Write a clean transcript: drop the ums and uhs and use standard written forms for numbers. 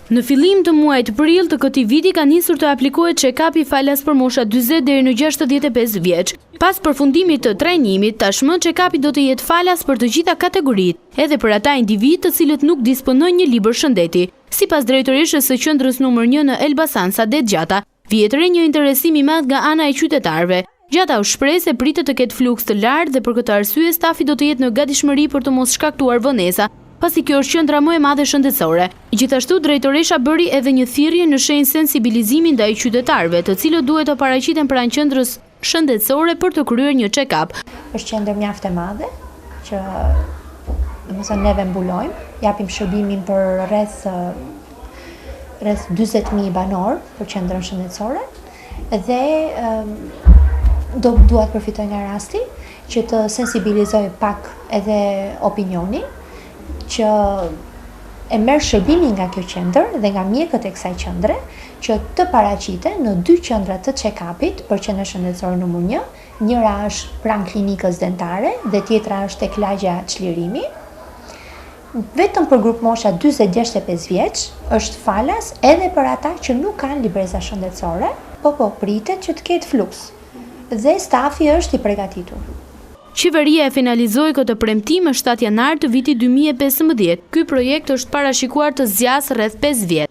Në fillim të muajit prill të këtij viti ka nisur të aplikohet check-up-i falas për mosha 40 deri në 65 vjeç. Pas përfundimit të trajnimit, tashmë check-up-i do të jetë falas për të gjitha kategoritë, edhe për ata individ të cilët nuk disponojnë një libër shëndeti. Sipas drejtoreshës së qendrës numër 1 në Elbasan, Sadet Gjata, vjet re një interesim i madh nga ana e qytetarëve. Gjata u shpreh se pritet të ketë fluks të lartë dhe për këtë arsye stafi do të jetë në gatishmëri për të mos shkaktuar vonesa, pasi kjo është qendra më e madhe shëndetësore. Gjithashtu, drejtoresha bëri edhe një thirrje në shenjë sensibilizimi ndaj qytetarëve, të cilët duhet të paraqiten pranë qendrës shëndetësore për të kryer një check-up. Është qendër mjaft e madhe që neve mbulojmë, japim shërbimin për rreth 40.000 banor për qendrën shëndetësore dhe dua të përfitoj nga rasti që të sensibilizoj pak edhe opinionin që e merr shërbimin nga kjo qendër dhe nga mjekët e kësaj qendre që të paraqiten në 2 qendra të check-upit për qendrën shëndetësore numër 1. Njëra është pranë klinikës dentare dhe tjetra është tek lagja Çlirimi. Vetëm për grup mosha 40-65 vjeç është falas edhe për ata që nuk kanë libreza shëndetësore, po pritet që të ketë fluks. Dhe stafi është i përgatitur. Qeveria e finalizoi këtë premtim në 7 janar të vitit 2015. Ky projekt është parashikuar të zgjasë rreth 5 vjet.